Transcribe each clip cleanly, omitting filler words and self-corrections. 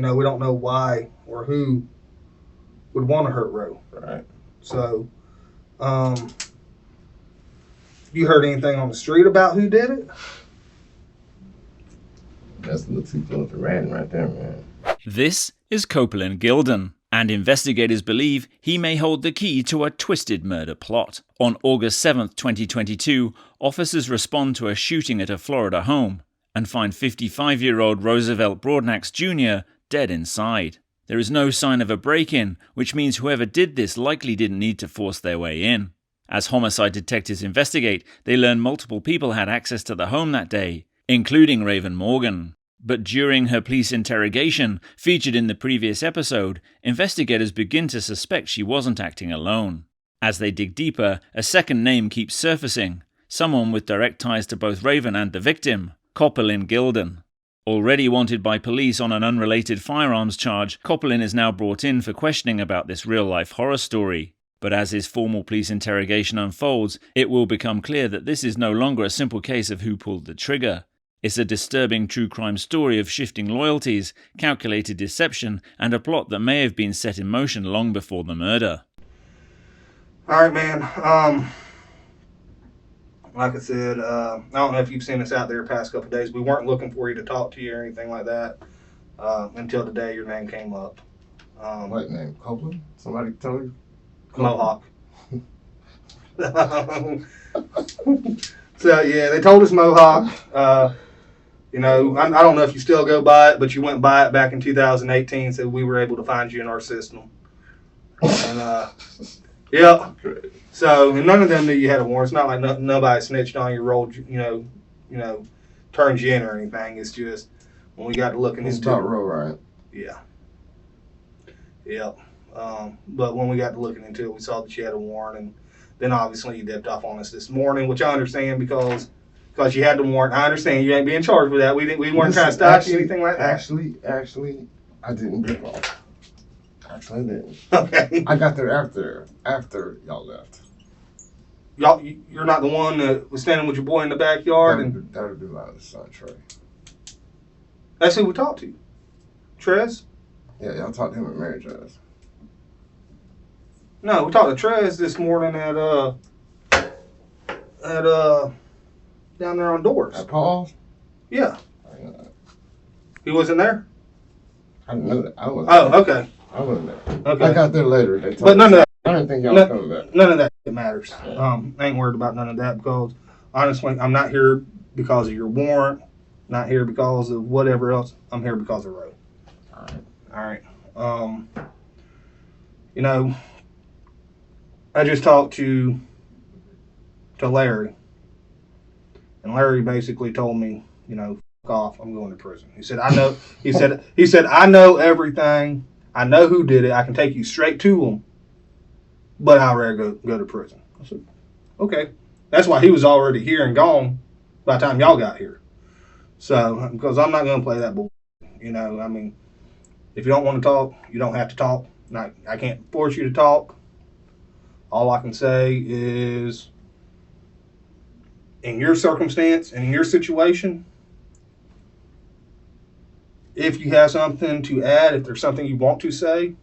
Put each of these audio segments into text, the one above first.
we don't know why or who would want to hurt Roe. Right. So, you heard anything on the street about who did it? That's a little too close to random right there, man. This is Kopelyn Gilden, and investigators believe he may hold the key to a twisted murder plot. On August 7th, 2022, officers respond to a shooting at a Florida home and find 55-year-old Roosevelt Broadnax Jr. dead inside. There is no sign of a break-in, which means whoever did this likely didn't need to force their way in. As homicide detectives investigate, they learn multiple people had access to the home that day, including Raven Morgan. But during her police interrogation, featured in the previous episode, investigators begin to suspect she wasn't acting alone. As they dig deeper, a second name keeps surfacing, someone with direct ties to both Raven and the victim, Kopelyn Gilden. Already wanted by police on an unrelated firearms charge, Kopelyn is now brought in for questioning about this real-life horror story. But as his formal police interrogation unfolds, it will become clear that this is no longer a simple case of who pulled the trigger. It's a disturbing true crime story of shifting loyalties, calculated deception, and a plot that may have been set in motion long before the murder. All right, man. Like I said, I don't know if you've seen us out there the past couple of days. We weren't looking for you to talk to you or anything like that until today your name came up. What name? Kopelyn? Somebody told you? Mohawk. So, yeah, they told us Mohawk. I don't know if you still go by it, but you went by it back in 2018, so we were able to find you in our system. And, yeah. So, and none of them knew you had a warrant. It's not like nobody snitched on you, rolled, turned you in or anything. It's just when we got to looking into it. It's about Roe, right? Yeah. Yeah. But when we got to looking into it, we saw that you had a warrant, and then obviously you dipped off on us this morning, which I understand because you had the warrant. I understand you ain't being charged with that. We weren't trying to stop you, anything like that. Actually, I didn't dip off. Actually, I didn't. Okay. I got there after y'all left. You're not the one that was standing with your boy in the backyard, That would be my son, Trey. That's who we talked to. Trez? Yeah, y'all talked to him at marriage house. No, we talked to Trez this morning at down there on Doors. At Paul's? Yeah. I didn't know that. He wasn't there? I didn't know that. I wasn't Oh, there. okay. I wasn't there. Okay. I got there later. They told But none me. of that. I didn't think y'all was coming back. None of that matters. Yeah. I ain't worried about none of that because honestly, I'm not here because of your warrant, not here because of whatever else. I'm here because of Roe. All right. I just talked to Larry, and Larry basically told me, fuck off, I'm going to prison. He said, I know. He said, I know everything. I know who did it. I can take you straight to him, but I'd rather go to prison. I said, okay. That's why he was already here and gone by the time y'all got here. So, because I'm not going to play that bull. If you don't want to talk, you don't have to talk. I can't force you to talk. All I can say is, in your circumstance and in your situation, if you have something to add, if there's something you want to say,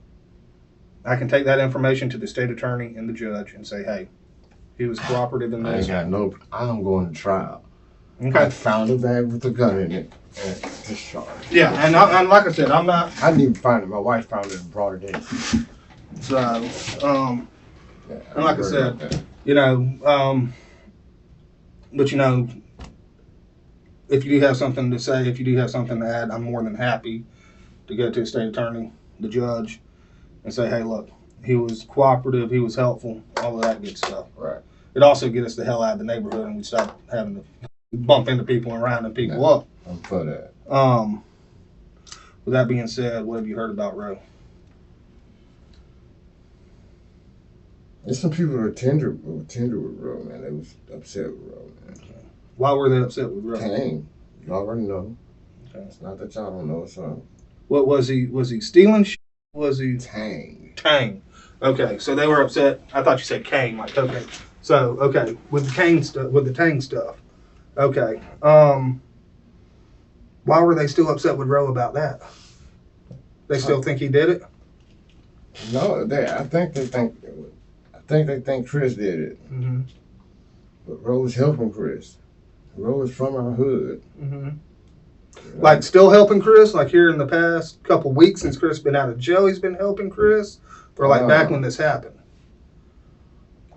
I can take that information to the state attorney and the judge and say, hey, he was cooperative in this. I'm going to trial. Okay. I found a bag with a gun in it and discharged. Yeah, and like I said, I'm not. I didn't even find it. My wife found it and brought it in. So, Yeah, and like I said, but if you do have something to say, if you do have something to add, I'm more than happy to go to the state attorney, the judge, and say, hey, look, he was cooperative, he was helpful, all of that good stuff. Right. It also get us the hell out of the neighborhood and we stop having to bump into people and rounding people up. I'm for that. With that being said, what have you heard about Roe? There's some people who were tender with Roe, man. They was upset with Roe, man. Why were they upset with Roe? Tang. You already know. Okay. It's not that y'all don't know, so. What was he? Was he stealing shit? Was he Tang? Okay, so they were upset. I thought you said cane, like cocaine. So okay, with the cane stuff, with the Tang stuff. Okay. Why were they still upset with Roe about that? They still think he did it? No, I think they think Chris did it. Mm-hmm. But Rose helping Chris. Rose from our hood. Mm-hmm. You know? Like still helping Chris? Like here in the past couple weeks since Chris been out of jail, he's been helping Chris? Or like back when this happened?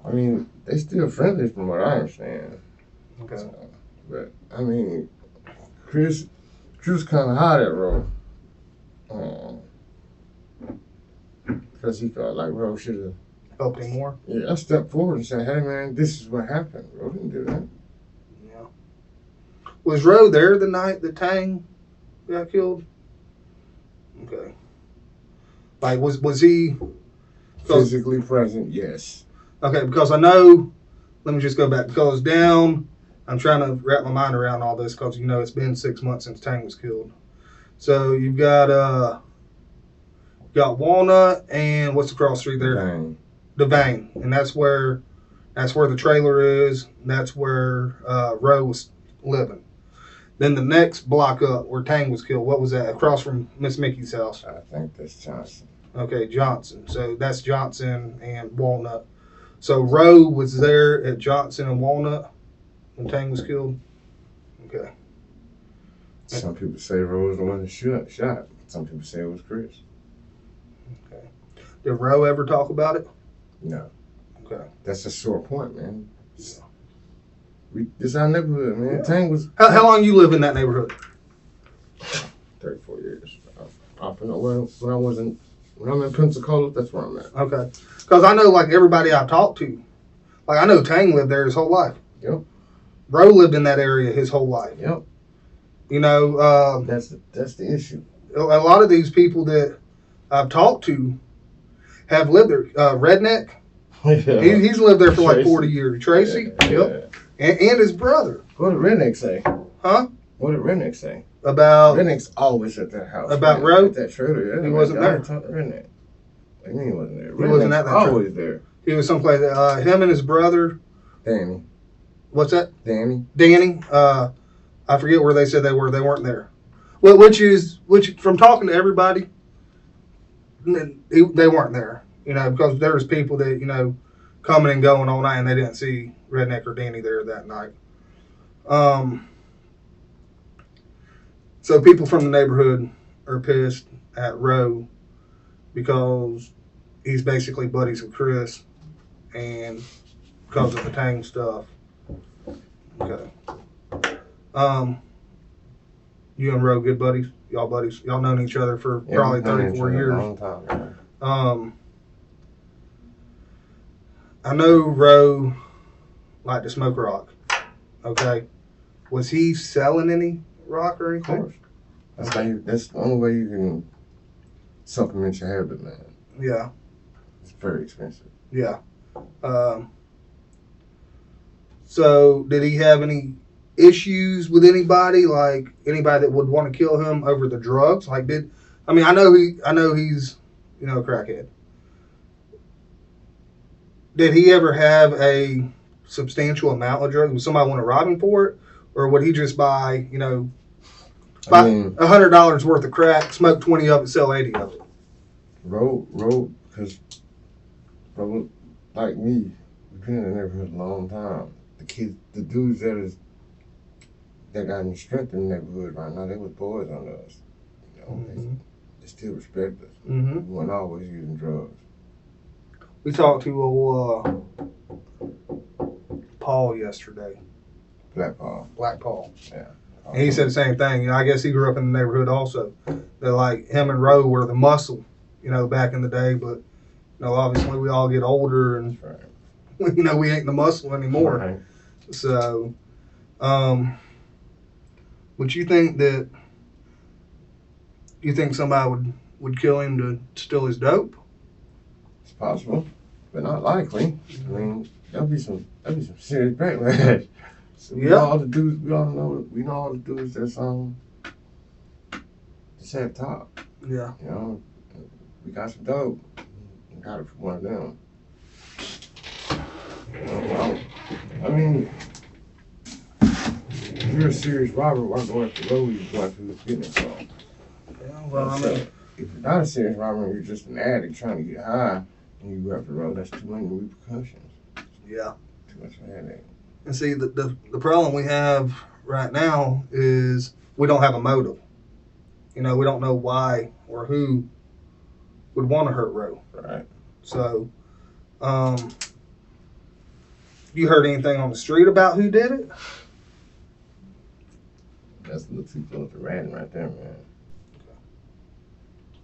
I mean, they still friendly from what I understand. Okay. So, but I mean, Chris kind of high that road. Because he felt like Rose should have Helped him more? I stepped forward and said, hey man, this is what happened. Rose didn't do that. Yeah. Was Roe there the night that Tang got killed? Okay. Like, was he Physically present, yes. Okay, because I know, let me just go back, because I'm trying to wrap my mind around all this, because, it's been 6 months since Tang was killed. So, you've got Walnut, and what's across the street there? Dang. Devane, and that's where the trailer is, and that's where Roe was living. Then the next block up where Tang was killed, what was that? Across from Miss Mickey's house. I think that's Johnson. Okay, Johnson. So that's Johnson and Walnut. So Roe was there at Johnson and Walnut when Tang was killed. Okay. Some people say Rose was the one that shot. Some people say it was Chris. Okay. Did Roe ever talk about it? No. Okay. That's a sore point, man. This our neighborhood, man. Yeah. Tang was. How long you live in that neighborhood? 34 years. When I'm in Pensacola, that's where I'm at. Okay. Because I know, like, everybody I talked to, like, I know Tang lived there his whole life. Yep. Roe lived in that area his whole life. Yep. That's the issue. A lot of these people that I've talked to have lived there. Redneck, Yeah. he's lived there for Tracy. like 40 years. Tracy, yep. And his brother. What did Redneck say? Huh? What did Redneck say? About Redneck's always at that house. About man. Roe? At that trailer, yeah. He wasn't there. Talk to Redneck. What do you mean he wasn't there? He wasn't at that trailer. Always there. He was someplace. Him and his brother. Danny. What's that? Danny. I forget where they said they were. They weren't there. Well, which from talking to everybody, they weren't there. Because there was people that coming and going all night, and they didn't see Redneck or Danny there that night. So people from the neighborhood are pissed at Roe because he's basically buddies with Chris, and because of the Tang stuff. Okay. You and Roe good buddies? Y'all buddies? Y'all known each other for probably 34 years. A long time, I know Roe liked to smoke rock. Okay. Was he selling any rock or anything? Of course. That's the only way you can supplement your habit, man. Yeah. It's very expensive. Yeah. So did he have any issues with anybody? Like anybody that would want to kill him over the drugs? I know he's a crackhead. Did he ever have a substantial amount of drugs? Would somebody want to rob him for it? Or would he just buy, $100 worth of crack, smoke 20 of it, sell 80 of it? Road, because like me, we've been in the neighborhood a long time. The dudes that got any strength in the neighborhood right now, they was boys on us. They still respect us. Mm-hmm. We weren't always using drugs. We talked to Paul yesterday. Black Paul. Yeah. And he said the same thing. I guess he grew up in the neighborhood also. That like him and Roe were the muscle, back in the day. But obviously we all get older, and right. we ain't the muscle anymore. Right. So, would you think somebody would kill him to steal his dope? It's possible, but not likely. I mean, that'd be some serious backlash. So we know all the dudes that's just at top. Yeah. We got some dope. We got it from one of them. I mean, if you're a serious robber, why go after Roe? You go after who's getting it from. Yeah, well, if you're not a serious robber, you're just an addict trying to get high, and you grab the road. That's too many repercussions. Yeah. Too much of a headache. And see, the problem we have right now is we don't have a motive. You know, we don't know why or who would want to hurt Roe. Right. So, you heard anything on the street about who did it? That's a little too close to random right there, man.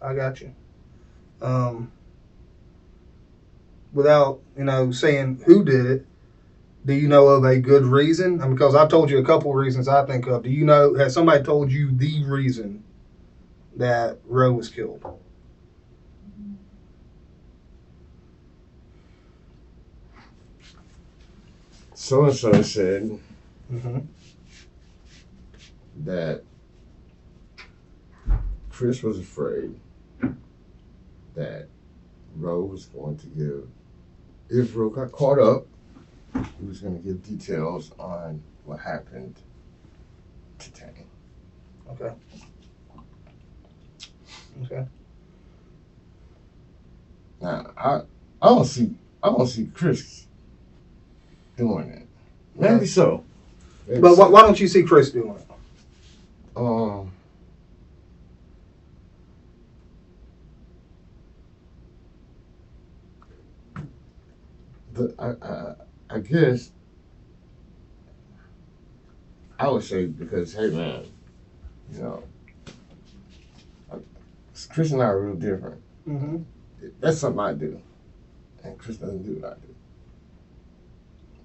I got you. Without, saying who did it, do you know of a good reason? I mean, because I've told you a couple of reasons I think of. Do you know, has somebody told you the reason that Roe was killed? So-and-so said Mm-hmm. that Chris was afraid that Roe was going to give, if Roe got caught up, he was going to give details on what happened to Tang. Okay. Okay. Now, I don't see Chris doing it. Maybe so. Maybe But so. why don't you see Chris doing it? I guess I would say because, hey man, Chris and I are real different. Mm-hmm. That's something I do, and Chris doesn't do what I do.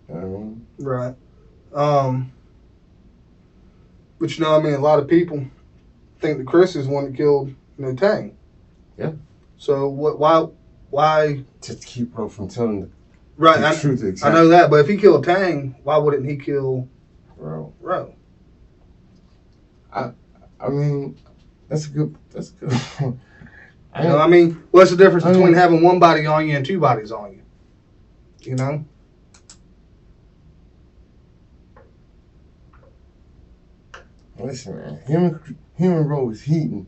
You know what I mean? Right. But a lot of people think that Chris is the one that killed, Tang. Yeah. So why? To keep Roe from telling Right. the truth exactly. I know that, but if he killed Tang, why wouldn't he kill Roe? I mean, that's good. What's the difference between having one body on you and two bodies on you? You know? Listen, man. Him and Roe was heating.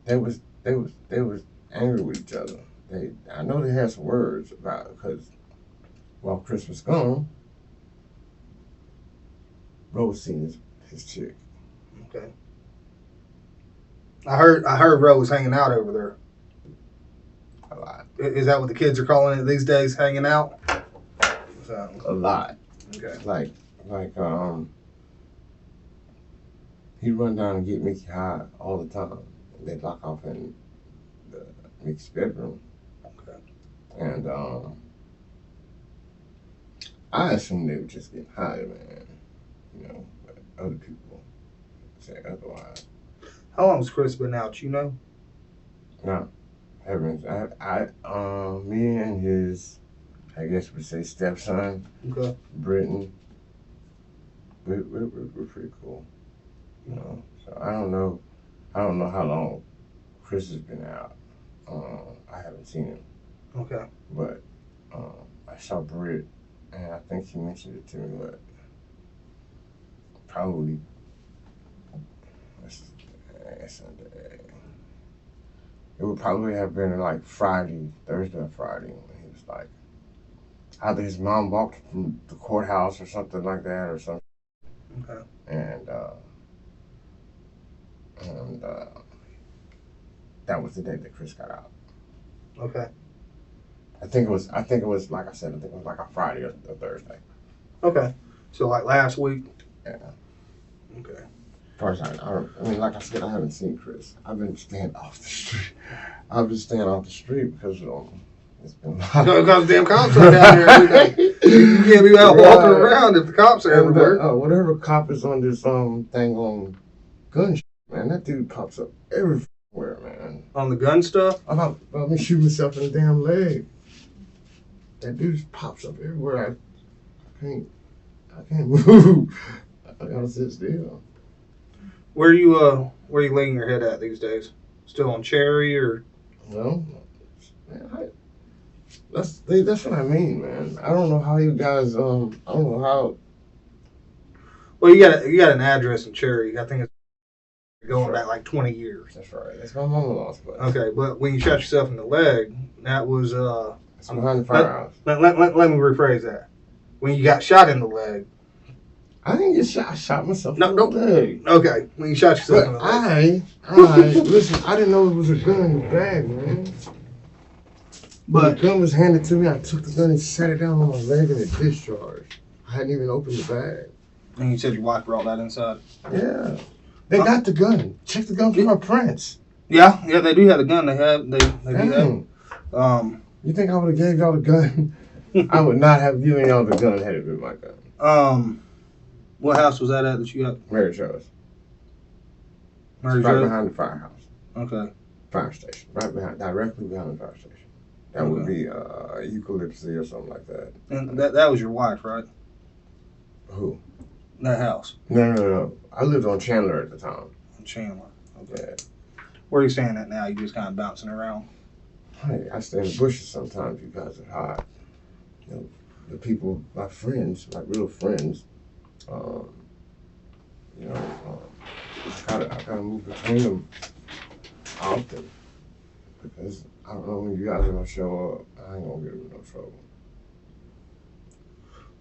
They was angry with each other. I know they had some words about it because while Chris was gone, Roe was seeing his chick. Okay. I heard Roe was hanging out over there. A lot. Is that what the kids are calling it these days? Hanging out? So, A lot. okay. Like he'd run down and get Mickey high all the time. They'd lock off in Mickey's bedroom. Okay. And I assume they were just getting high, man. But other people say otherwise. How long has Chris been out? You know? No, haven't. Me and his, I guess we'd say stepson, Okay. Britton, we're pretty cool. So I don't know how long Chris has been out. I haven't seen him. Okay. But I saw Britt, and I think he mentioned it to me, but probably it would probably have been like Thursday or Friday, when he was like, either his mom walked from the courthouse or something like that, or something. Okay. And that was the day that Chris got out. Okay. I think it was like I said, I think it was like a Friday or Thursday. Okay. So like last week? Yeah. Okay. As far as I mean, like I said, I haven't seen Chris. I've been staying off the street. I've been staying off the street because it's been because damn cops are down there every day. You can't be out walking around if the cops are everywhere. Whatever cop is on this thing on gun, man, that dude pops up everywhere, man. On the gun stuff? About me shooting myself in the damn leg. That dude just pops up everywhere. I can't move. I gotta sit still. Where you laying your head at these days? Still on Cherry or? No, man. That's what I mean, man. I don't know how you guys. I don't know how. Well, you got an address in Cherry. I think it's going back like 20 years. That's right. That's my mama-in-law's place. Okay, but when you shot yourself in the leg, that was It's behind the firehouse. Let me rephrase that. When you got shot in the leg. I didn't get shot. I shot myself No, in the leg. Okay, when you shot yourself But in the leg. listen, I didn't know it was a gun in the bag, man. When the gun was handed to me, I took the gun and sat it down on my leg and it discharged. I hadn't even opened the bag. And you said your wife brought that inside? Yeah. They got the gun. Check the gun fingerprints. Yeah, they do have the gun. They do have. You think I would have gave y'all the gun? I would not have given y'all the gun had it been my gun. What house was that at you got? Mary Jo's. Mary Right Jo? behind the firehouse. Okay. Fire station. Directly behind the fire station. That would be Eucalyptus or something like that. And that was your wife, right? Who? That house. No. I lived on Chandler at the time. Chandler. Okay. Yeah. Where are you staying at now? You just kind of bouncing around? Hey, I stay in the bushes sometimes because it's hot. You know, the people, my friends, my real friends, I gotta move between them often because I don't know when you guys are gonna show up. I ain't gonna get in no trouble.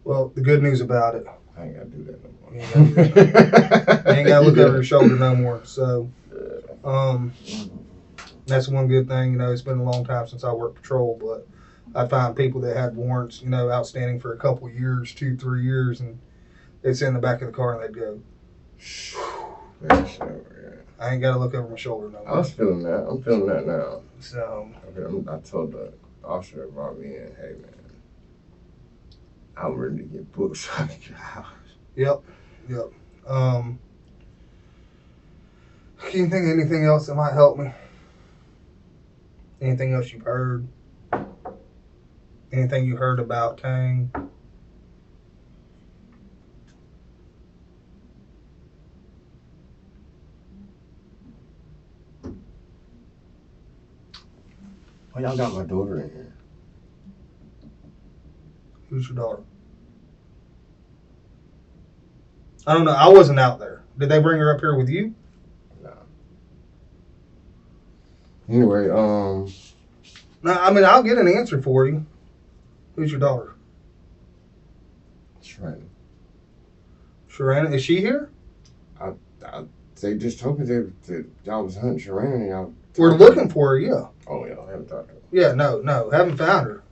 Well, the good news about it, I ain't gotta do that no more. you ain't gotta look over your shoulder no more. So, that's one good thing. You know, it's been a long time since I worked patrol, but I find people that had warrants, you know, outstanding for a couple years, 2-3 years, and they'd sit in the back of the car and they'd go, I ain't got to look over my shoulder no more. I was feeling that. I'm feeling that now. So I told the officer that brought me in, hey man, I'm ready to get booked out of your house. Yep. Can you think of anything else that might help me? Anything else you've heard? Anything you heard about Tang? Oh, y'all got my daughter in here. Who's your daughter? I don't know. I wasn't out there. Did they bring her up here with you? No. Anyway, No, I mean, I'll get an answer for you. Who's your daughter? Shannon. Sharana, is she here? They just told me that y'all was hunting Shannon and y'all. We're looking for her, yeah. Oh, y'all haven't talked to her. Yeah, no, haven't found her.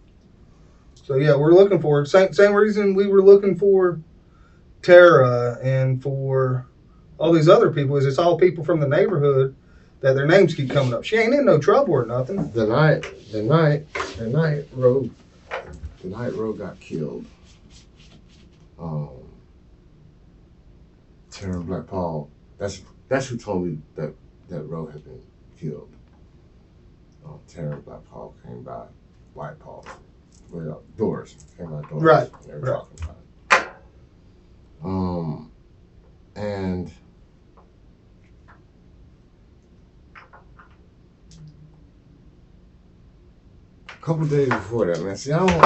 So yeah, we're looking for her. Same reason we were looking for Tara and for all these other people is it's all people from the neighborhood that their names keep coming up. She ain't in no trouble or nothing. The night Roe got killed. Tara Black Paul. That's who told me that Roe had been killed. Tara Black Paul came by White Paul. Well, Doors came by Doors. Right. And they were talking about it. And a couple days before that, man. See, I don't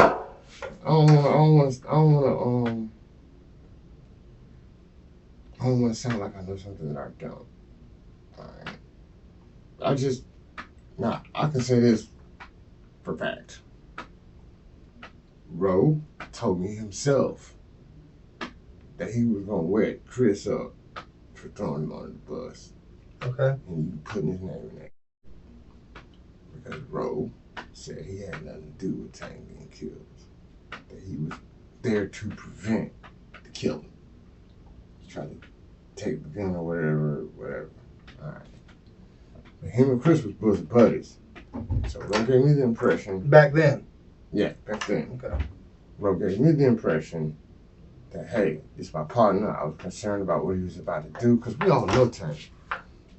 want to sound like I know something that I don't. Alright. I can say this for fact. Roe told me himself that he was gonna wet Chris up for throwing him under the bus. Okay. And you putting his name in there. Because Roe said he had nothing to do with Tang being killed. That he was there to prevent the killing. He tried to take the gun or whatever. Alright. But him and Chris was bosom buddies. So Roe gave me the impression. Back then? Yeah, back then. Okay. Roe gave me the impression that, hey, this is my partner. I was concerned about what he was about to do because we all know Tang.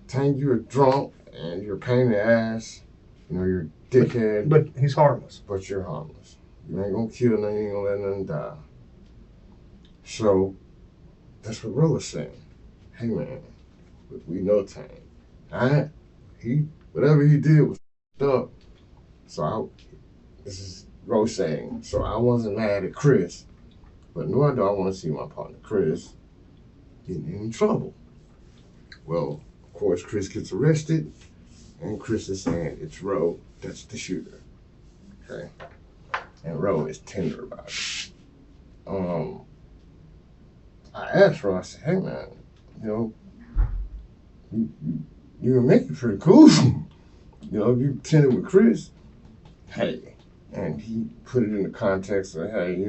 Tang, you're a drunk and you're a pain in the ass. You know, you're a dickhead. But he's harmless. But you're harmless. You ain't gonna kill nothing, you ain't gonna let nothing die. So, that's what Roe was saying. Hey man, we know Tang. Alright? Whatever he did was up. So this is Roe saying, so I wasn't mad at Chris, but nor do I want to see my partner Chris getting in trouble. Well, of course, Chris gets arrested, and Chris is saying it's Roe that's the shooter. Okay? And Roe is tender about it. I asked Roe, I said, hey man, you can make it pretty cool. If you tended with Chris, hey. And he put it in the context of, hey,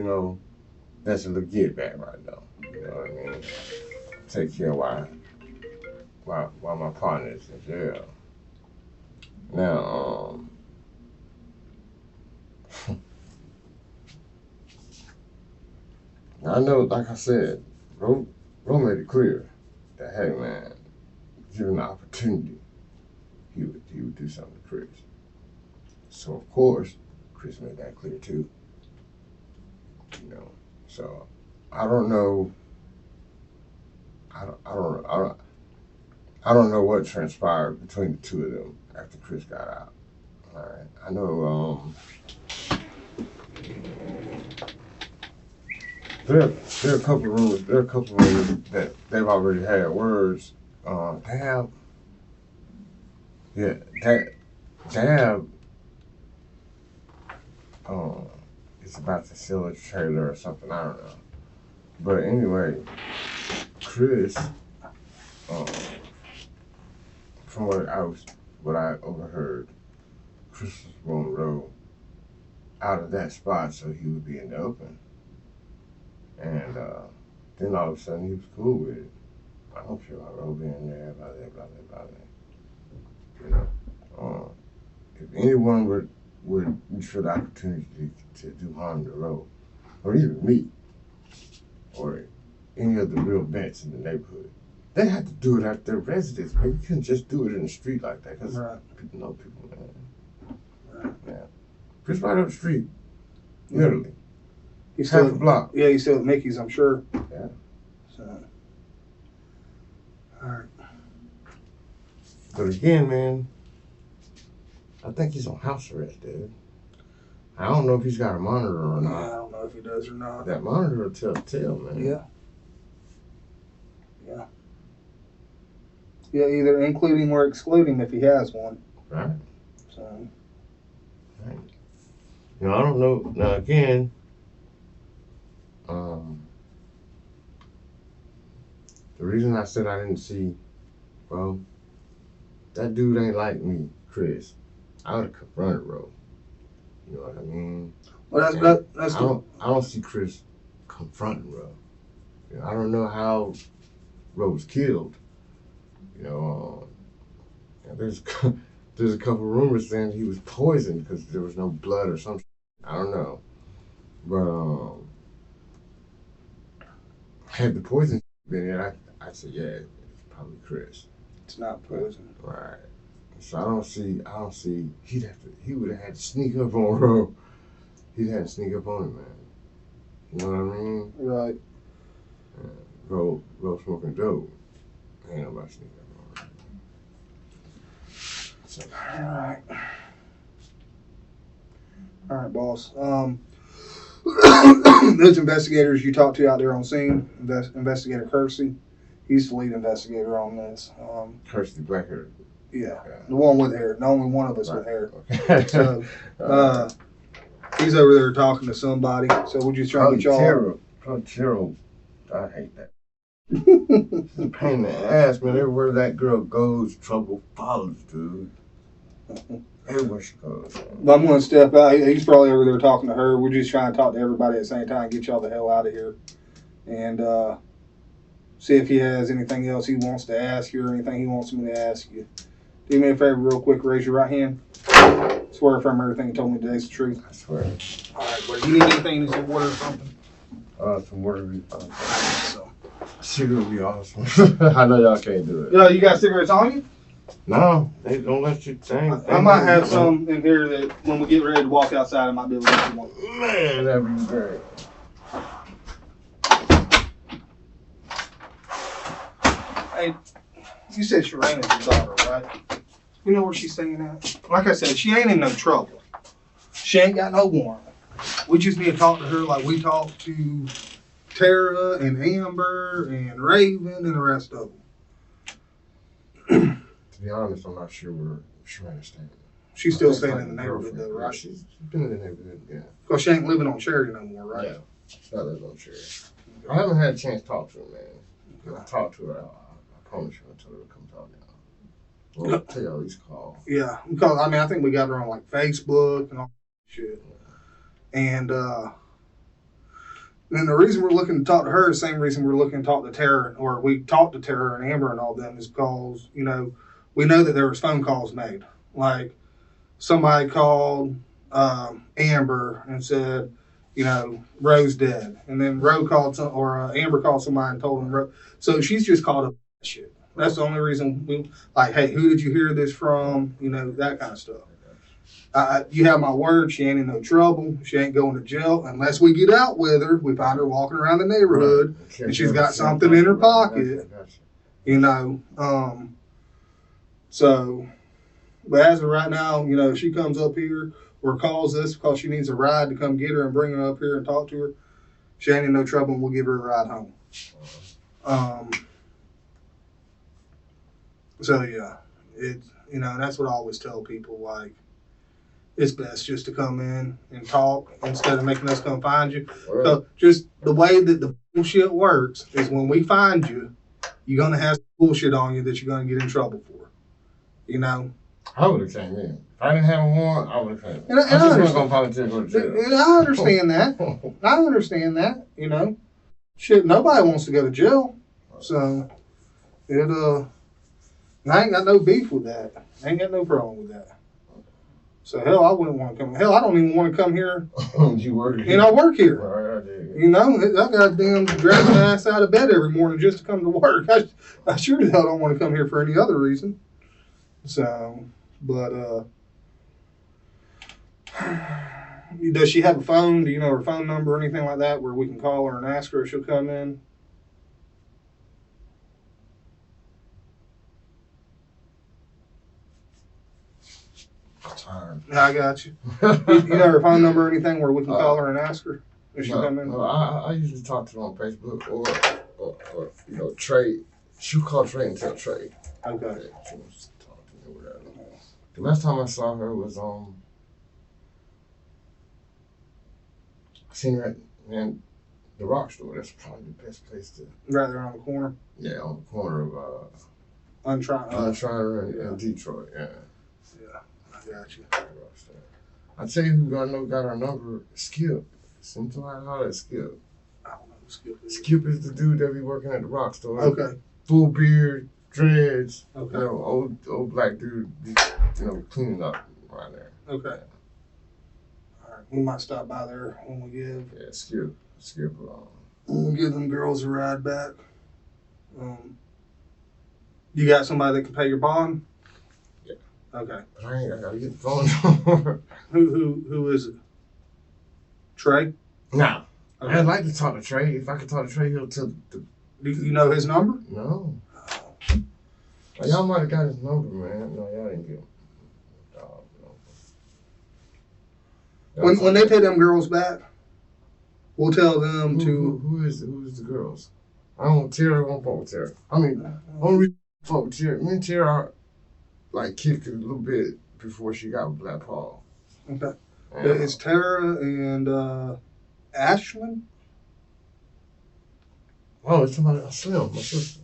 that's a little get back right now. You know what I mean? Take care while my partner is in jail. Now, I know, like I said, Ro made it clear that, hey man, given the opportunity, he would do something to Chris. So of course, Chris made that clear too. So I don't know. I don't know what transpired between the two of them after Chris got out. All right, I know. There are a couple of rumors. There are a couple of rumors that they've already had words. Dab is about to sell a trailer or something. I don't know. But anyway, Chris, from what I overheard, Chris was going to roll out of that spot so he would be in the open. And then all of a sudden he was cool with it. I don't care about Roe being there, blah, blah, blah, blah. If anyone would reach for the opportunity to do harm to Roe, or even me, or any of the real vets in the neighborhood, they had to do it at their residence, man. You couldn't just do it in the street like that, because people know people, man. Right. Yeah. Just right up the street, literally. He's half still, a block. Yeah, he's still at Mickey's, I'm sure. Yeah. So, all right. But again, man, I think he's on house arrest, dude. I don't know if he's got a monitor or not. I don't know if he does or not. That monitor will tell the tale, man. Yeah. Yeah. Yeah, either including or excluding if he has one. Right. So. Right. I don't know. Now, again, the reason I said I didn't see, bro, that dude ain't like me, Chris. I would have confronted Roe. You know what I mean? Well, that's I don't see Chris confronting Roe. I don't know how Roe was killed. There's a couple rumors saying he was poisoned because there was no blood or something. I don't know, but had the poison been there, I said yeah, it's probably Chris. It's not poison. Right. So I don't see. He would have had to sneak up on Roe. He'd had to sneak up on him, man. You know what I mean? Right. Roe smoking dope. Ain't nobody sneak up on him. So. All right, boss. Those investigators you talked to out there on scene, Investigator Kersey, he's the lead investigator on this. Kersey Blacker. Yeah, the one with hair. The only one of us with hair. Okay. So, he's over there talking to somebody. So we're just trying to get y'all. Terrell. I hate that. It's a pain in the ass, man. Everywhere that girl goes, trouble follows, dude. Everywhere she goes. But I'm going to step out. He's probably over there talking to her. We're just trying to talk to everybody at the same time, get y'all the hell out of here. And see if he has anything else he wants to ask you or anything he wants me to ask you. Do me a favor real quick. Raise your right hand. Swear from everything you told me today is the truth. I swear. All right, buddy. You need anything? Some water or something? Some water. So. Cigarette would be awesome. I know y'all can't do it. You got cigarettes on you? No, they don't let you think. I might have some in here that when we get ready to walk outside, I might be able to get you one. Man, that'd be great. Hey, you said Shireen's your daughter, right? You know where she's staying at? Like I said, she ain't in no trouble. She ain't got no warrant. We just need to talk to her like we talked to Tara and Amber and Raven and the rest of them. To be honest, I'm not sure where she understands. She's still staying in the neighborhood, though, right? She's been in the neighborhood, yeah. Because she ain't living on Cherry no more, right? Yeah, she's not living on Cherry. I haven't had a chance to talk to her, man. If I talk to her, I promise you, I'll tell her to come talk now. We'll take all these calls. Yeah, because I mean, I think we got her on like Facebook and all that shit. And then the reason we're looking to talk to her is the same reason we're looking to talk to Tara, or we talked to Tara and Amber and all them, is because, you know, we know that there was phone calls made. Like, somebody called Amber and said, you know, Roe's dead. And then Amber called somebody and told them Roe. So she's just called up shit. That's the only reason we, like, hey, who did you hear this from? You know, that kind of stuff. You have my word, she ain't in no trouble. She ain't going to jail unless we get out with her. We find her walking around the neighborhood and she's got something in her pocket. You know, so, but as of right now, you know, if she comes up here or calls us because she needs a ride to come get her and bring her up here and talk to her, she ain't in no trouble and we'll give her a ride home. So yeah, you know, that's what I always tell people, like, it's best just to come in and talk instead of making us come find you. So just the way that the bullshit works is when we find you, you're going to have bullshit on you that you're going to get in trouble for. You know? I would have came in. If I didn't have a warrant, I would have came in. And I just wasn't going to volunteer to go to jail. And I understand that. I understand that, you know. Shit, nobody wants to go to jail. So, I ain't got no beef with that. I ain't got no problem with that. So, hell, I wouldn't want to come. Hell, I don't even want to come here. You work here? And I work here. Right, you know, I got damn dragging my ass out of bed every morning just to come to work. I sure as hell don't want to come here for any other reason. So, but, does she have a phone? Do you know her phone number or anything like that where we can call her and ask her if she'll come in? I got you. You know her phone number or anything where we can call her and ask her if she'll come in? No, I usually talk to her on Facebook or you know, Trey. She'll call Trey and tell Trey. Okay. She wants to talk to me or whatever. The last time I saw her was I seen her at the rock store. That's probably the best place to. Right there on the corner. Yeah, on the corner of Unshiner and Detroit. Yeah. Yeah, I got you. I tell you who I know got her number. Skip. Sometimes I that Skip. I don't know who Skip is. Skip is the dude that be working at the rock store. Okay. Full beard, dreads. Okay. You know, old black dude. You know, cleaning up right there. Okay. All right, we might stop by there when we give. Yeah, Skip. We'll give them girls a ride back. You got somebody that can pay your bond? Yeah. Okay. But I gotta get the phone number. Who is it? Trey? Nah. Okay. I'd like to talk to Trey. If I could talk to Trey, he'll tell the. Do you know his number? No. Well, y'all might have got his number, man. No, y'all didn't get him. No. When they pay them girls back, we'll tell them to. Who is the girls? I don't Tara. I won't fuck with Tara. I mean, only reason I fuck with Tara. Me and Tara like kicked it a little bit before she got with Black Paul. Okay. It's Tara and Ashlyn. Oh, it's somebody Slim, my sister.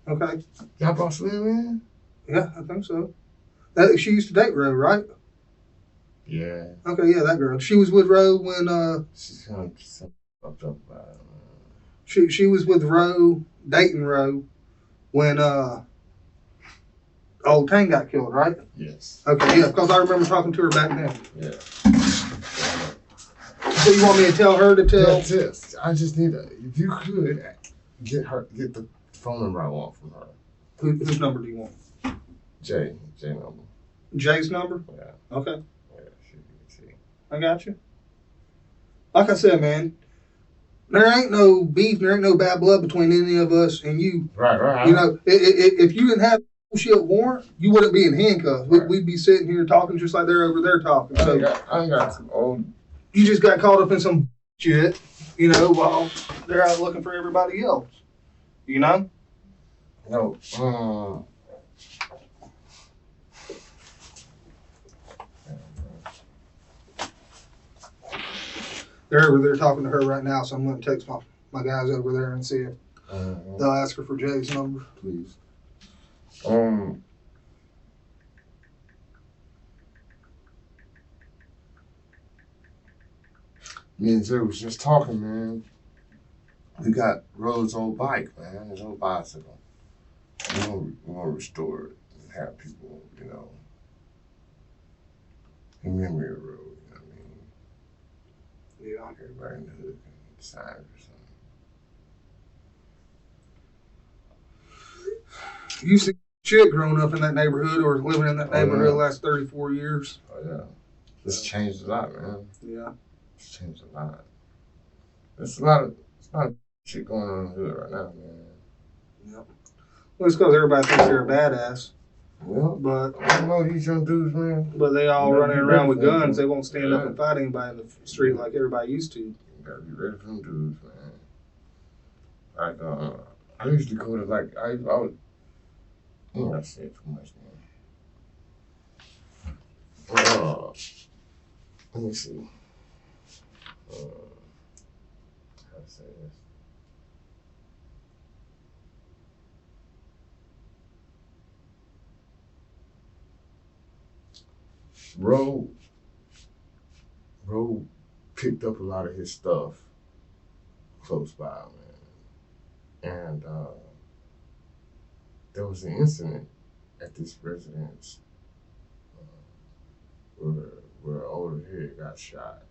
Okay. Y'all brought Slim in? Yeah, I think so. She used to date Roe, right? Yeah. Okay, yeah, that girl. She was with Roe when she's kind of fucked up about it. She was with Roe, dating Roe, when old Tang got killed, right? Yes. Okay, yeah, because I remember talking to her back then. Yeah. So you want me to tell her to tell? Yes. I just need if you could get the phone number I want from her. Whose number do you want? J number. Jay's number? Yeah. Okay. Yeah, she. I got you. Like I said, man, there ain't no beef, there ain't no bad blood between any of us and you. Right. You know, if you didn't have bullshit warrant, you wouldn't be in handcuffs. Right. We'd be sitting here talking just like they're over there talking. So I got some old. You just got caught up in some shit, you know, while they're out looking for everybody else. You know? No. They're over there talking to her right now, so I'm going to text my guys over there and see if they'll ask her for Jay's number. Please. Me and Jay was just talking, man. We got Rose's old bike, man, his old bicycle. We want to restore it and have people, you know, in memory of Rose, you know what I mean? Yeah. Everybody in the hood can sign it or something. You see shit growing up in that neighborhood or living in that neighborhood the last 34 years. Oh, yeah. It's changed a lot, man. Yeah. It's changed a lot. There's a lot of shit going on in the hood right now, man. Yep. Well, it's because everybody thinks they're a badass. Well, But I don't know these young dudes, man. But they all running around with guns. Man. They won't stand up and fight anybody in the street like everybody used to. You gotta be ready for them dudes, man. Like, I used to go to, like, I would, I'm not saying too much, man. Let me see. How to say this? Roe picked up a lot of his stuff close by, man. And there was an incident at this residence where an older head got shot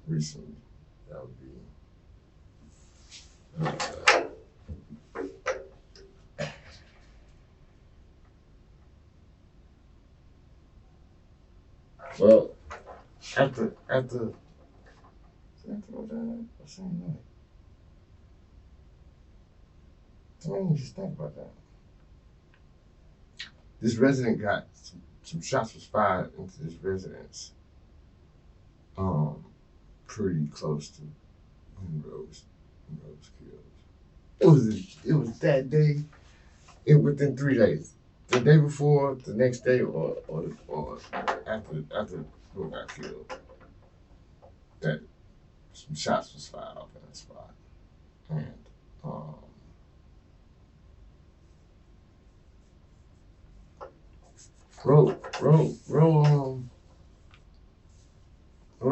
recently. That would be well, after what's that night? I didn't just think about that. This resident got some shots was fired into this residence. Pretty close to when Rose killed. It was that day. Within 3 days. The day before, the next day, or after Rose got killed. That some shots was fired off in that spot. And Roe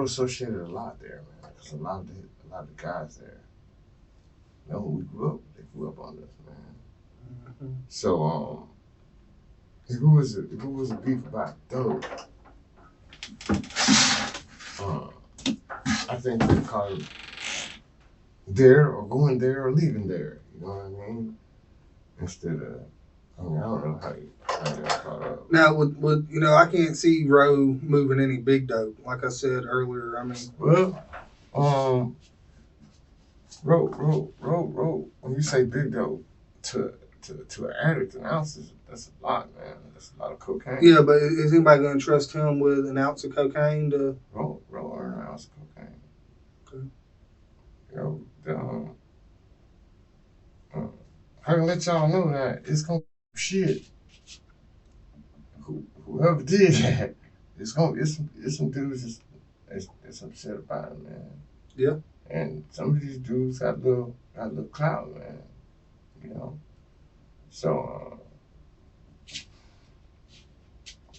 associated a lot there, man. Because a lot of the guys there, you know, when we grew up, they grew up on this, man. Mm-hmm. So, if it was a beef about dope, I think they'd call it there or going there or leaving there. You know what I mean? Instead of, I don't know how they got caught up. Now, with I can't see Roe moving any big dope. Like I said earlier, I mean. Well, Roe. When you say big dope to an addict, an ounce that's a lot, man. That's a lot of cocaine. Yeah, but is anybody going to trust him with an ounce of cocaine to? Roe earned an ounce of cocaine. Okay. You know, I can let y'all know that it's gonna be shit. Whoever did that, it's some dudes that's upset about it, man. Yeah. And some of these dudes got a little clout, man. You know. So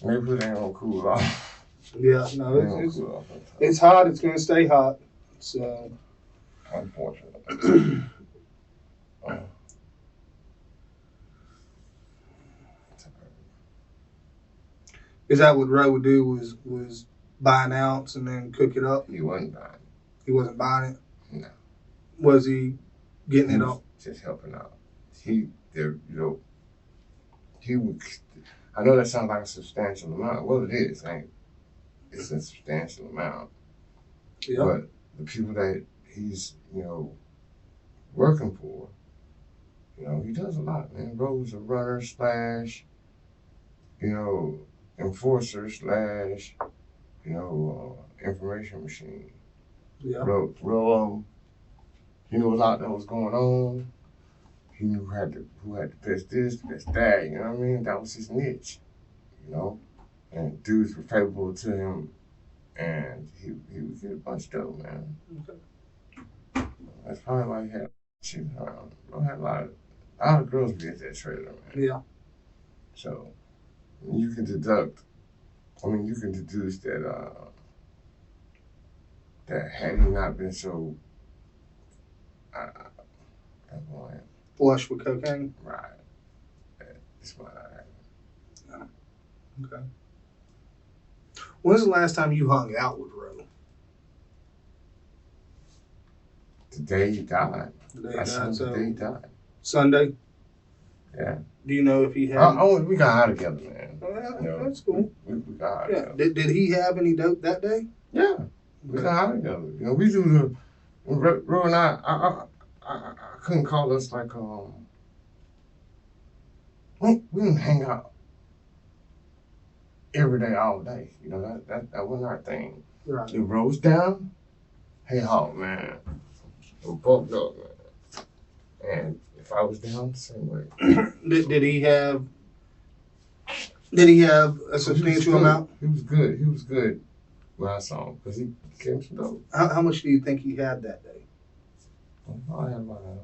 maybe it ain't gonna cool off. Yeah, no, it's hot. It's gonna stay hot. So unfortunately. Is that what Roe would do? Was buy an ounce and then cook it up? He wasn't buying it. He wasn't buying it? No. Was he getting it up? Just helping out. He would. I know that sounds like a substantial amount. Well, it is. It's a substantial amount. Yeah. But the people that he's, working for, he does a lot, man. Roe's a runner / enforcer / information machine. Yeah. Roe, he knew a lot that was going on. He knew who had the best this, the best that, you know what I mean? That was his niche, and dudes were favorable to him, and he was getting bunched up, man. Okay. That's probably why he had chicks around. I had a lot of girls be at that trailer, man. Yeah. So you can deduce that that had he not been so Flush with cocaine. right, this might not happen. Okay. When's the last time you hung out with Roe? The day he died. The day he I died. saw him So the day he died. Sunday. Yeah. Do you know if he had? We got high together, man. Oh, yeah, You know, that's cool. We got high Yeah. together. Did he have any dope that day? Yeah. We got high together. You know, we do the Ro and I couldn't call us like we didn't hang out every day, all day. You know, that wasn't our thing. Right. It rose down, hey Hawk, man. I'm bumped up, man. And if I was down, the same way. Did he have? Did he have a substantial amount? He was good. He was good when I saw him because he came some dope. How much do you think he had that day? I had about an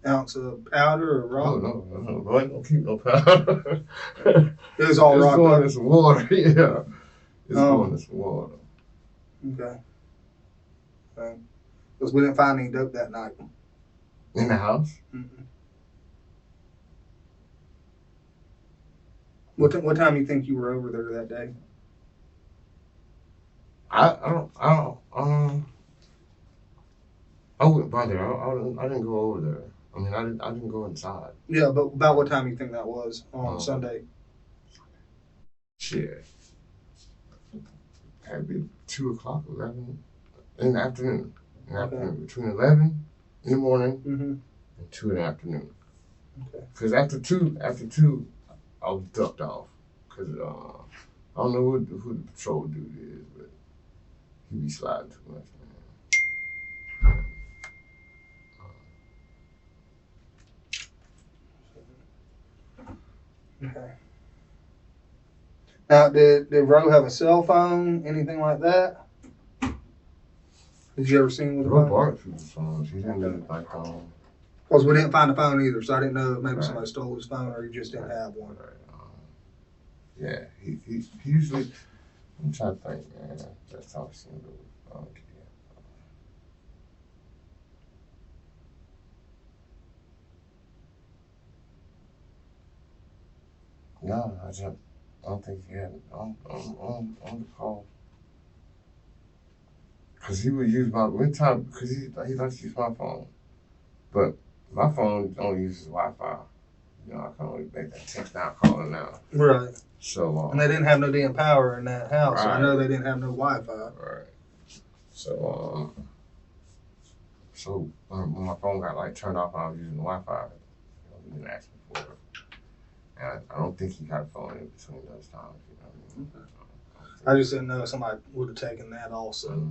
Ounce of powder or rock? No. Boy, don't keep no powder. It was all it's rocked going up. in some water, yeah. It's going in some water. Okay. Because we didn't find any dope that night. In the house? Mm-mm. What time do you think you were over there that day? I wouldn't bother. I didn't go over there. I mean, I didn't go inside. Yeah, but about what time do you think that was on Sunday? Shit. Had to be 2 o'clock, 11 in the afternoon. Between 11 in the morning and 2 in the afternoon. Okay. Because after two, I was ducked off. Because I don't know who the patrol dude is, but he be sliding too much, man. Okay. Now, did Roe have a cell phone? Anything like that? Did you ever see him with a Roe phone? borrowed people's phones. He didn't really like Because we didn't find a phone either, so I didn't know if maybe Right. somebody stole his phone or he just didn't have one. Yeah, he usually. I'm trying to think, man. That's how I've seen it. No, I don't think he had it on the call. Cause he would use my because he likes to use my phone, but my phone only uses Wi-Fi. You know, I can only make that text now, calling now. Right. So And they didn't have no damn power in that house. So I Right. know they didn't have no Wi-Fi. right. So when my phone got like turned off, and I was using the Wi-Fi. He didn't ask me for it, and I don't think he got a phone in between those times. You know what I mean? I just didn't know if somebody would have taken that also.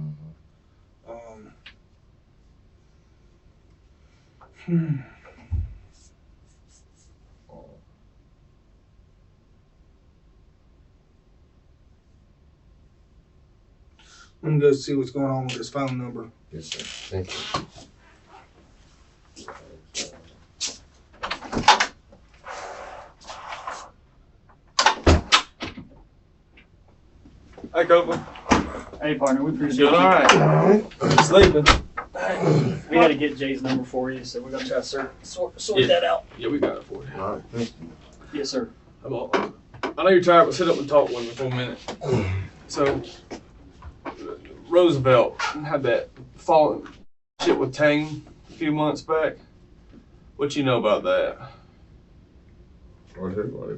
Let me go see what's going on with this phone number. Yes, sir. Thank you. Hey, Kopelyn. Hey, partner, we appreciate Doing you. all right. Sleeping. We had to get Jay's number for you, so we're going to try to sort Yeah. that out. Yeah, we got it for you. All right. Thank you. Yes, sir. I know you're tired, but sit up and talk with me for a minute. So, Roosevelt had that falling shit with Tane a few months back. What you know about that? What everybody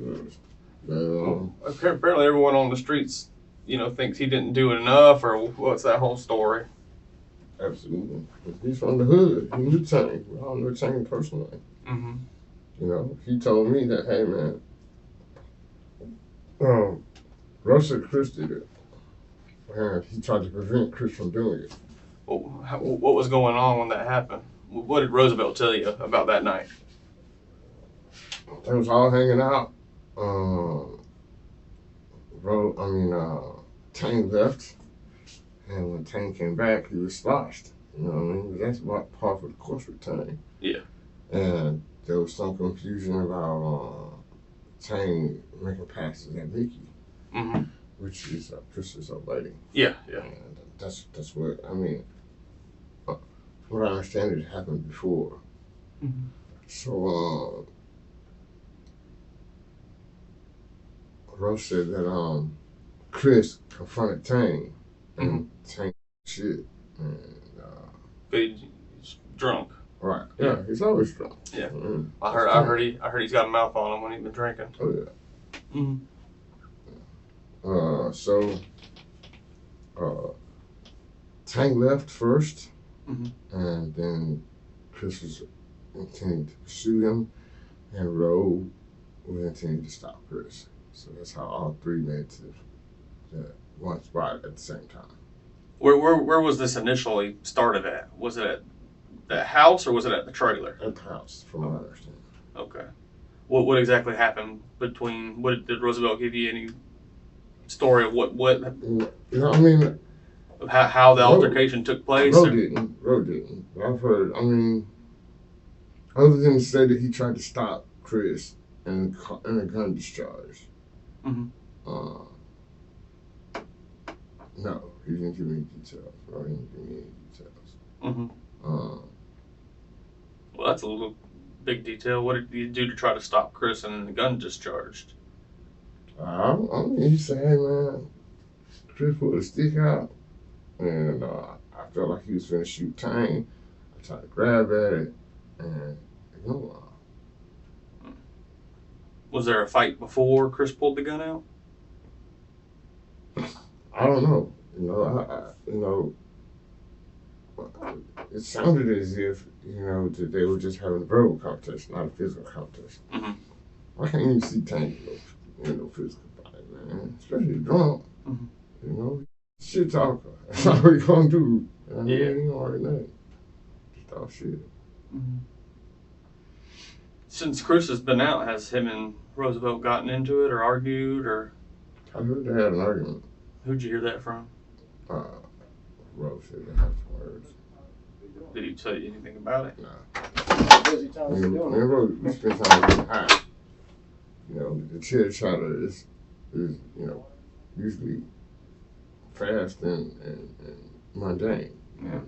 knows. Apparently, everyone on the streets, thinks he didn't do it enough, or what's that whole story? Absolutely. He's from the hood. He knew Tane. We all knew Tane personally. Mm-hmm. You know, he told me that, hey, man, Russ said Chris did it. And he tried to prevent Chris from doing it. What was going on when that happened? What did Roosevelt tell you about that night? They was all hanging out. Tank left, and when Tank came back, he was sloshed. You know what I mean? But that's about part of the course with Tank. Yeah. And there was some confusion about Tank making passes at Mickey, Mm-hmm. which is Chris's old lady. Yeah, yeah. And that's what I mean. What I understand, it happened before. Mm-hmm. So Rose said that Chris confronted Tank, and Tank shit, and But he's drunk. right, yeah, he's always drunk. Yeah. Mm-hmm. I heard he's got a mouth on him when he's been drinking. Oh yeah. Mm-hmm. Tank left first, Mm-hmm. and then Chris was intending to pursue him, and Roe was intending to stop Chris. So that's how all three made to the one spot at the same time. Where was this initially started at? Was it at the house or was it at the trailer? At the house, from what I understand. Okay. What exactly happened between? What did Roosevelt give you any story of what You know, I mean, of how the altercation took place? Roe didn't. But I've heard, I mean, other than to say that he tried to stop Chris and a gun discharge. Mhm. No, he didn't give me details. Roe didn't give me any details. Mm-hmm. Uh, Well, that's a little big detail. What did you do to try to stop Chris and the gun discharged? I mean, he said, hey man, Chris pulled a stick out, and I felt like he was finna shoot Tank. I tried to grab at it, and ignore. Was there a fight before Chris pulled the gun out? I don't know. It sounded as if, that they were just having a verbal contest, not a physical contest. Mm-hmm. I can't even see Tank in no physical fight, man. Especially drunk. Mm-hmm. Shit talker. That's all we gonna do. I mean, Yeah. you already know. Just talk shit. Mm-hmm. Since Chris has been out, has him and Roosevelt gotten into it or argued or? I heard they had an argument. Who'd you hear that from? Rose said they had some words. Did he tell you anything about it? Nah. Busy time Me to and doing it. Rose, we spent time getting high. The chitter chatter is usually fast and mundane. Yeah.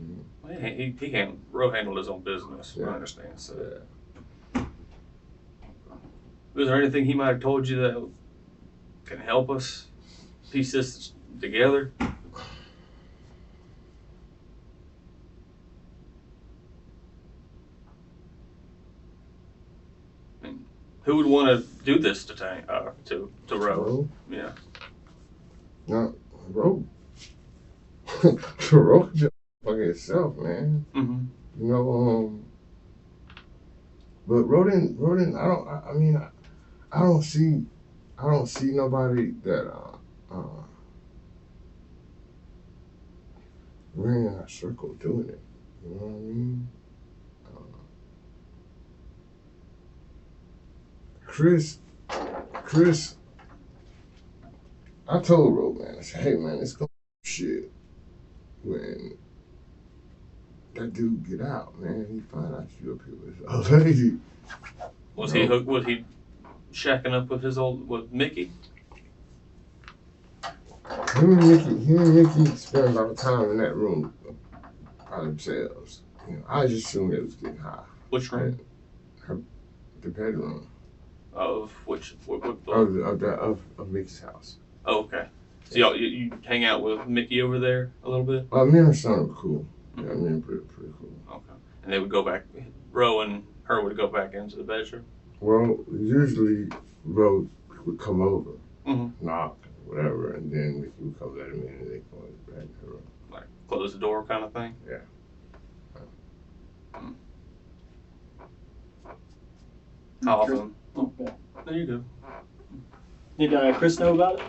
Well, Roe handled his own business, Yeah. I understand. So, Yeah. was there anything he might have told you that can help us piece this together? I mean, who would want to do this to to Roe? Roe? Yeah. No, Roe. Roe could just fucking itself, man. Mm-hmm. But Roe didn't. I don't see nobody that we're in our circle doing it. You know what I mean? Chris, I told Roe, man, I said, hey man, it's gonna be shit when that dude get out, man. He find out you up here with a lady. Was he hooked? Was he shacking up with Mickey? Him and Mickey spent a lot of time in that room by themselves. I just assumed they was getting high. Which room? The bedroom Of which? What of Mickey's house. Oh, okay. So you hang out with Mickey over there a little bit? Me and her son were cool. Yeah, me and pretty cool. Okay. And they would go back. Roe and her would go back into the bedroom. Well, usually Roe would come over, Mm-hmm. knock, whatever, and then Mickey would come let him in, and they go back to her room. Like close the door kind of thing. Yeah. How often? Okay. There you go. Did Chris know about it?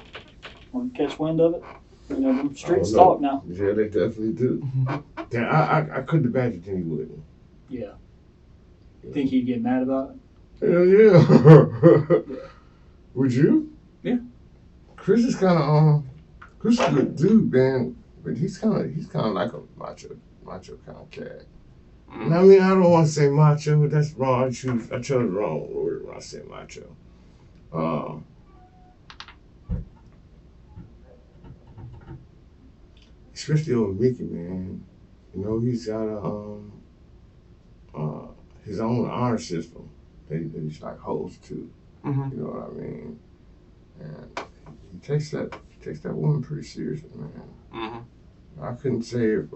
Or catch wind of it? Them streets I don't know. talk now. Yeah, they definitely do. Yeah, I couldn't imagine he wouldn't. Yeah. Think he'd get mad about it? Hell yeah. Would you? Yeah. Chris is kind of Chris is a good dude, man, but he's kind of like a macho kind of cat. And I mean, I don't want to say macho. That's wrong. I chose the wrong word when I said macho. Especially over Mickey, man. You know, he's got his own honor system that he's like holds to. Mm-hmm. You know what I mean? And he takes that woman pretty seriously, man. Mm-hmm. I couldn't say if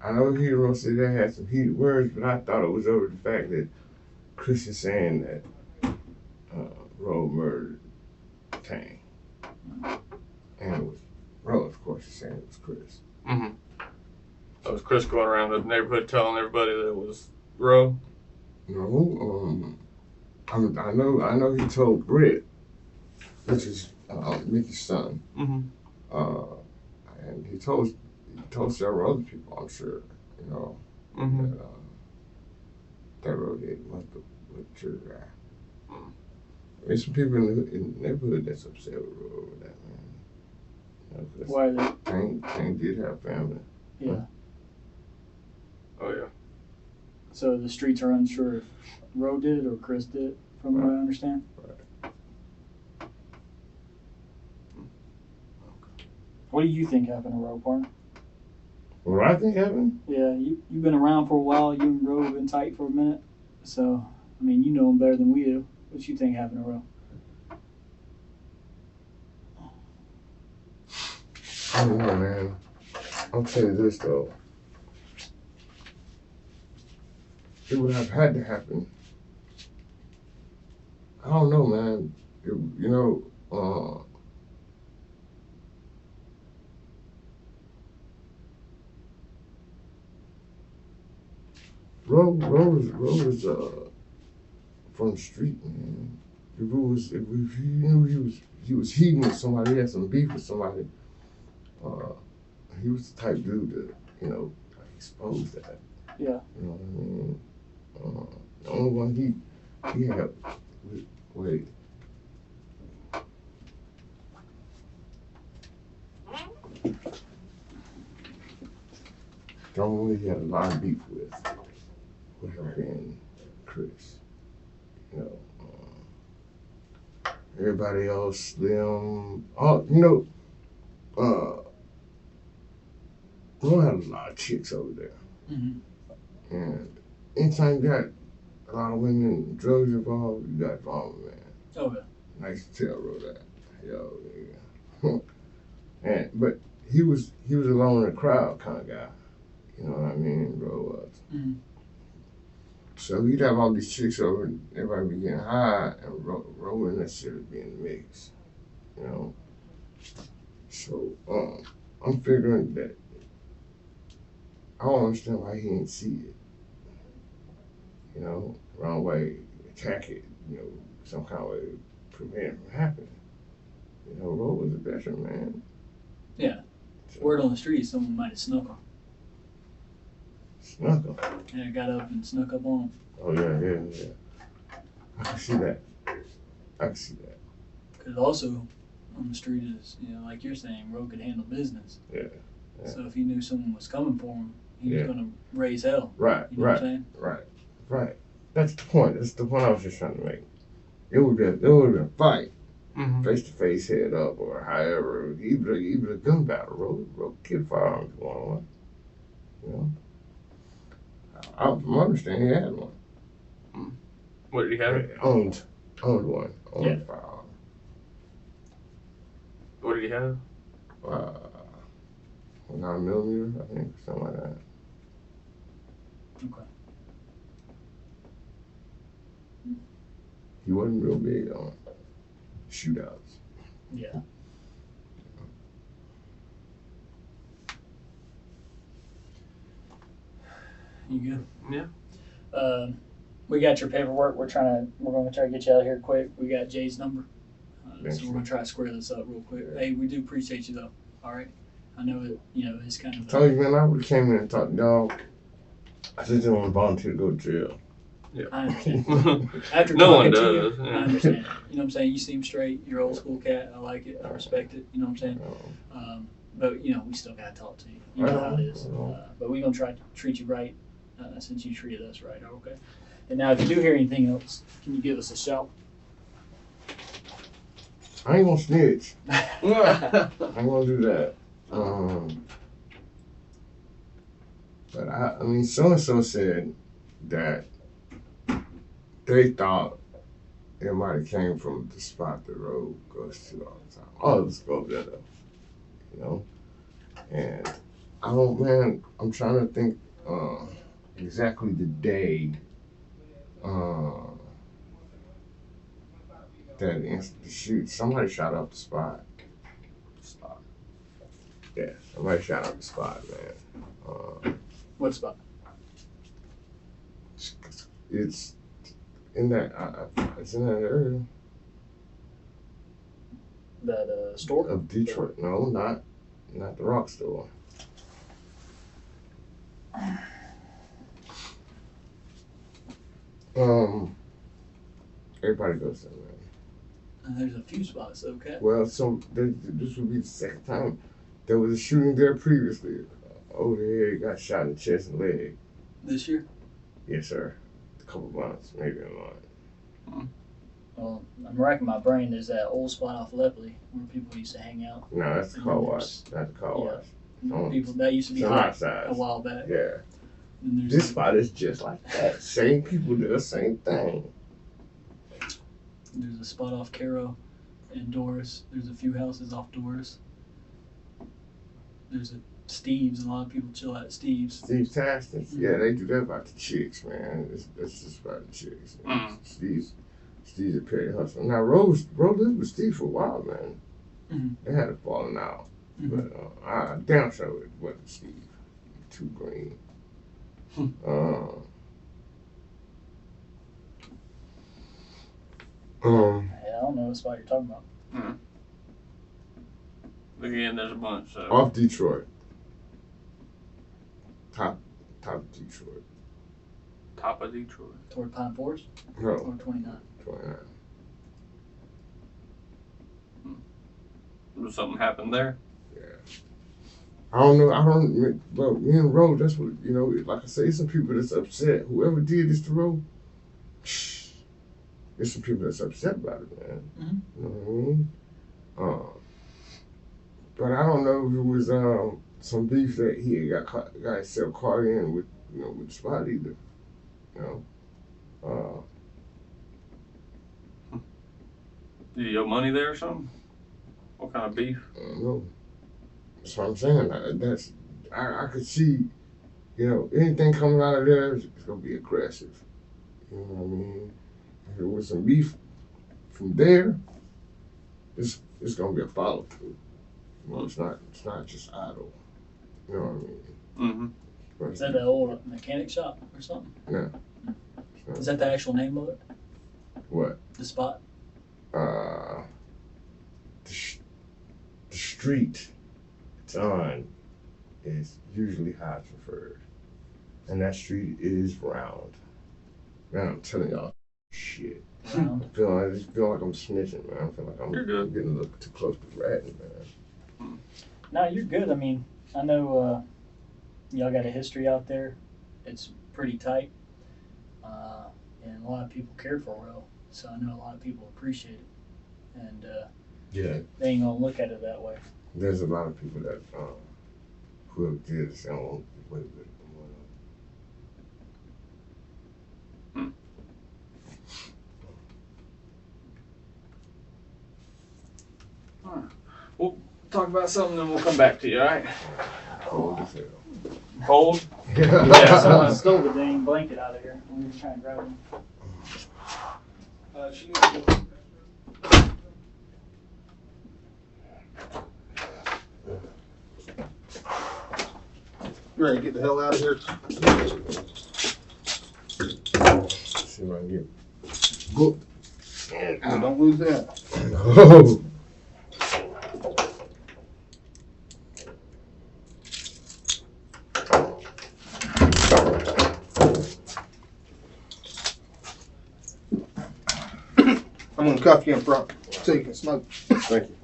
I know Hero said they had some heated words, but I thought it was over the fact that Chris is saying that Ro murdered Tang, and it was Ro, of course, is saying it was Chris. Mm-hmm. So was Chris going around the neighborhood telling everybody that it was Ro? No, I know he told Britt, which is Mickey's son, and he told several other people, I'm sure, you know, that Ro did with the guy. There's some people in the neighborhood that's upset with Ro over that, man. You know, Why are they? Tang did have family. Yeah. Oh yeah. So the streets are unsure if Ro did it or Chris did it, from what I understand. Right. What do you think happened to Ro, partner? What I think happened? Yeah, you've been around for a while. You and Ro have been tight for a minute. So, I mean, you know him better than we do. What you think happened to Ro? I don't know, man. I'll tell you this, though. It would have had to happen. I don't know, man. You know, Ro was from the street, man. If he knew he was heating with somebody, he had some beef with somebody, he was the type dude that, you know, expose that. Yeah. You know what I mean? The only one he had, wait. The only one he had a lot of beef with would have been Chris. You know, everybody else, Slim, all, you know, Ro had a lot of chicks over there. Mm-hmm. And anytime you got a lot of women and drugs involved, you got drama, man. Oh, yeah. Nice to tell Ro that. Yo, yeah. But he was alone in the crowd kind of guy. You know what I mean? Ro was. Mm-hmm. So he'd have all these chicks over and everybody be getting high and Ro wouldn't necessarily be in the mix. You know? So I'm figuring that I don't understand why he didn't see it. You know, wrong way, attack it, you know, some kind of way to prevent it from happening. You know, Ro was a veteran, man. Yeah. So, Word on the street, someone might have snuck him. Snuck him. Yeah, got up and snuck up on him. Oh, yeah. I can see that. Because also, on the street is, you know, like you're saying, Ro could handle business. Yeah. So if he knew someone was coming for him, he was Yeah. going to raise hell. Right, You know what I'm saying? right. That's the point. That's the point I was just trying to make. It would have been a fight, face to face, head up, or however. Even a gun battle. Ro kid firearms one on one. You know. From my understanding, he had one. What did he have? Owned one. Owned Yeah. a firearm. What did he have? 9mm, I think, something like that. Okay. He wasn't real big on shootouts. Yeah. You good? Yeah. We got your paperwork. We're going to try to get you out of here quick. We got Jay's number. So we're going to try to square this up real quick. Hey, we do appreciate you, though. All right? I know it, you know, it's kind of... I told you, man, I would have came in and talked to y'all. I just didn't want to volunteer to go to jail. Yeah. I understand. After No one talking to you, does. I Yeah. understand. You know what I'm saying? You seem straight. You're old school cat. I like it. I respect it. You know what I'm saying? But you know, we still gotta talk to you. You know how it is. But we're gonna try to treat you right, since you treated us right. Okay. And now, if you do hear anything else, can you give us a shout? I ain't gonna snitch. I ain't gonna do that. But I mean, so and so said that they thought it might have came from the spot the road goes to all the time. Oh, let's go over there though, you know. And I'm trying to think exactly the day that the shoot. Somebody shot up the spot. Yeah, somebody shot up the spot, man. What spot? It's in that. It's in that area That store? of Detroit. No, not the rock store. Everybody goes there, man. There's a few spots, okay. Well, this would be the second time there was a shooting there previously. Over here, got shot in the chest and leg. This year? Yes, sir. A couple months, maybe a month. Well, I'm racking my brain. There's that old spot off Lepley where people used to hang out. No, that's the car wash. Not the car wash. People that used to be It's hot outside. a while back. Yeah. And there's This spot is just like that. Same people do the same thing. There's a spot off Caro and Doris. There's a few houses off Doris. There's a Steve's. A lot of people chill at Steve's. Steve's Tastings. Yeah, they do that about the chicks, man. It's just about the chicks. Steve's a petty hustler. Now, Rose lived with Steve for a while, man. Mhm. They had a falling out. Mhm. But I damn sure it wasn't Steve. Too green. Yeah, I don't know what spot you're talking about. Again, there's a bunch. So. Off Detroit. Top Detroit. Top of Detroit. Toward Pine Forest No, or 29? 29. Was something happened there? Yeah. I don't know. But me and Ro, that's what, you know, like I say, some people that's upset. Whoever did this to Ro, there's some people that's upset about it, man. Mm-hmm. You know what I mean? But I don't know if it was some beef that he got himself caught in with, you know, with the spot either. You know? Did you owe money there or something? What kind of beef? I don't know. That's what I'm saying. I could see, you know, anything coming out of there is gonna be aggressive. You know what I mean? If there was some beef from there, it's gonna be a follow through. Well, it's not just idle. You know what I mean? Mm-hmm. Is that the old mechanic shop or something? No. Is that the actual name of it? What? The spot? The street it's on is usually how it's referred. And that street is round. Man, I'm telling y'all shit. Round. I just feel like I'm snitching, man. I feel like I'm You're good. getting a little too close to ratting, man. No, you're good. I mean, I know y'all got a history out there. It's pretty tight. And a lot of people care for Will. So I know a lot of people appreciate it. And Yeah. they ain't going to look at it that way. There's a lot of people that whoever did this, they don't want to wait with it. We'll talk about something and we'll come back to you, alright? Cold as hell. Cold? Yeah, someone stole the dang blanket out of here. We were trying to grab him. You ready to get the hell out of here? See if I can get booked. Oh, don't lose that. Oh. gonna cuff you in front so you can smoke. Thank you.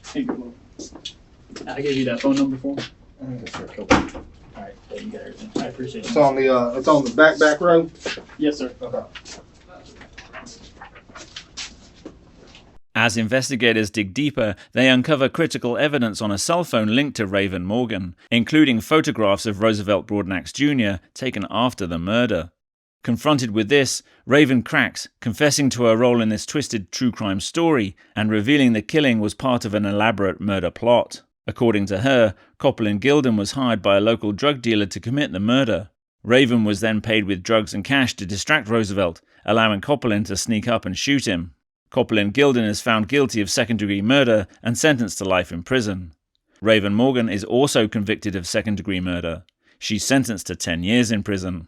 Thank you. I gave you that phone number for him. Yes, sir. Cool. All right, yeah, you got everything. I appreciate It's it. on the back road. Yes, sir. Okay. As investigators dig deeper, they uncover critical evidence on a cell phone linked to Raven Morgan, including photographs of Roosevelt Broadnax Jr. taken after the murder. Confronted with this, Raven cracks, confessing to her role in this twisted true crime story and revealing the killing was part of an elaborate murder plot. According to her, Kopelyn Gilden was hired by a local drug dealer to commit the murder. Raven was then paid with drugs and cash to distract Roosevelt, allowing Kopelyn to sneak up and shoot him. Kopelyn Gilden is found guilty of second-degree murder and sentenced to life in prison. Raven Morgan is also convicted of second-degree murder. She's sentenced to 10 years in prison.